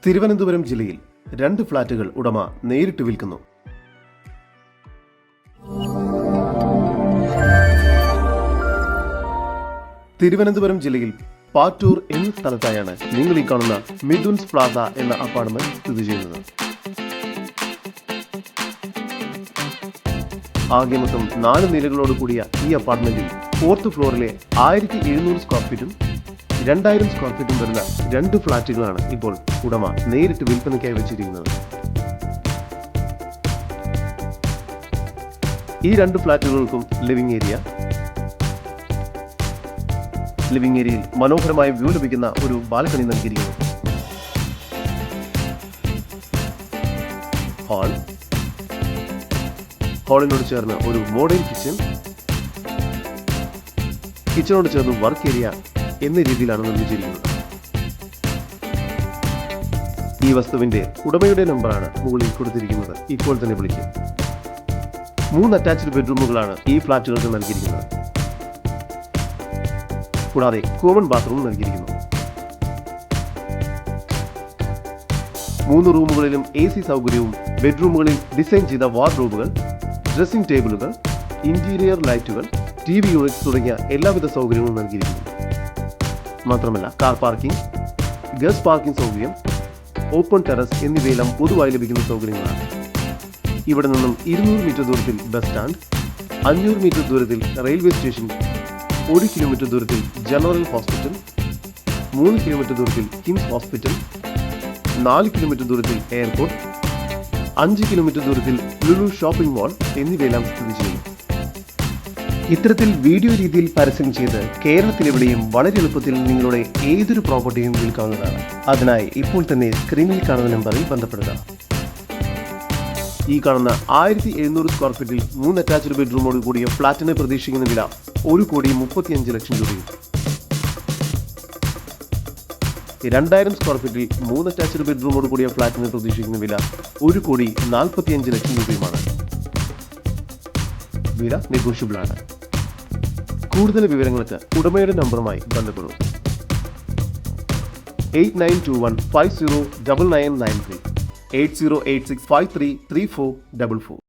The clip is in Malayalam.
തിരുവനന്തപുരം ജില്ലയിൽ 2 ഫ്ളാറ്റുകൾ ഉടമ നേരിട്ട് വിൽക്കുന്നു. തിരുവനന്തപുരം ജില്ലയിൽ പാറ്റൂർ എന്ന സ്ഥലത്തായാണ് നിങ്ങൾ ഈ കാണുന്ന മിഥുൻസ് പ്ലാസ എന്ന അപ്പാർട്ട്മെന്റ് സ്ഥിതി ചെയ്യുന്നത്. ആകെ മൊത്തം 4 നിലകളോട് കൂടിയ ഈ അപ്പാർട്ട്മെന്റിൽ 4th ഫ്ലോറിലെ 1700 സ്ക്വയർ ഫീറ്റും 2000 സ്ക്വയർ ഫീറ്റും വരുന്ന 2 ഫ്ളാറ്റുകളാണ് ഇപ്പോൾ ഉടമ നേരിട്ട് വിൽപ്പനയ്ക്കായി വെച്ചിരിക്കുന്നത്. ഈ 2 ഫ്ളാറ്റുകൾക്കും ലിവിംഗ് ഏരിയയിൽ മനോഹരമായ വ്യൂ ലഭിക്കുന്ന ഒരു ബാൽക്കണി നൽകിയിരിക്കുന്നു. ഹാളിനോട് ചേർന്ന് ഒരു മോഡേൺ കിച്ചണോട് ചേർന്ന് വർക്ക് ഏരിയ എന്ന രീതിയിലാണ് നിർമ്മിച്ചിരിക്കുന്നത്. ഈ വസ്തുവിന്റെ ഉടമയുടെ നമ്പറാണ് മുകളിൽ കൊടുത്തിരിക്കുന്നത്. ഇപ്പോൾ തന്നെ വിളിക്കും. 3 അറ്റാച്ച്ഡ് ബെഡ്റൂമുകളാണ് ഈ ഫ്ളാറ്റുകൾക്ക് നൽകിയിരിക്കുന്നത്. കൂടാതെ കോമൺ ബാത്റൂം നൽകിയിരിക്കുന്നു. 3 റൂമുകളിലും AC സൗകര്യവും ബെഡ്റൂമുകളിൽ ഡിസൈൻ ചെയ്ത വാർഡ്രോബുകൾ, ഡ്രസ്സിംഗ് ടേബിളുകൾ, ഇന്റീരിയർ ലൈറ്റുകൾ, TV യൂണിറ്റ്സ് തുടങ്ങിയ എല്ലാവിധ സൗകര്യങ്ങളും നൽകിയിരിക്കുന്നു. മാത്രമല്ല കാർ പാർക്കിംഗ്, ഗസ്റ്റ് പാർക്കിംഗ് സൗകര്യം, ഓപ്പൺ ടെറസ് എന്നിവയെല്ലാം പൊതുവായി ലഭിക്കുന്ന സൗകര്യങ്ങളാണ്. ഇവിടെ നിന്നും 200 മീറ്റർ ദൂരത്തിൽ ബസ് സ്റ്റാൻഡ്, 500 മീറ്റർ ദൂരത്തിൽ റെയിൽവേ സ്റ്റേഷൻ, 1 കിലോമീറ്റർ ദൂരത്തിൽ ജനറൽ ഹോസ്പിറ്റൽ, 3 കിലോമീറ്റർ ദൂരത്തിൽ കിംസ് ഹോസ്പിറ്റൽ, 4 കിലോമീറ്റർ ദൂരത്തിൽ എയർപോർട്ട്, 5 കിലോമീറ്റർ ദൂരത്തിൽ ലുലു ഷോപ്പിംഗ് മാൾ എന്നിവയെല്ലാം സ്ഥിതി ചെയ്യുന്നു. ഇത്തരത്തിൽ വീഡിയോ രീതിയിൽ പരസ്യം ചെയ്ത് കേരളത്തിലെവിടെയും വളരെ എളുപ്പത്തിൽ നിങ്ങളുടെ ഏതൊരു പ്രോപ്പർട്ടിയും വിൽക്കാവുന്നതാണ്. അതിനായി ഇപ്പോൾ തന്നെ സ്ക്രീനിൽ കാണുന്ന നമ്പറിൽ ബന്ധപ്പെടുക. ഈ കാണുന്ന 1700 സ്ക്വയർ ഫീറ്റിൽ 3 അറ്റാച്ച്ഡ് ബെഡ്റൂമോട് കൂടിയ ഫ്ളാറ്റിന് പ്രതീക്ഷിക്കുന്ന വില 1,35,00,000 രൂപയും. 2000 സ്ക്വയർ ഫീറ്റിൽ 3 അറ്റാച്ച്ഡ് ബെഡ്റൂമോട് കൂടിയ ഫ്ളാറ്റിന് പ്രതീക്ഷിക്കുന്ന വില 1,45,00,000 രൂപയുമാണ്. വില നെഗോഷ്യബിൾ ആണ്. കൂടുതൽ വിവരങ്ങൾക്ക് ഉടമയുടെ നമ്പറുമായി ബന്ധപ്പെടും. 8921509993 8086533444.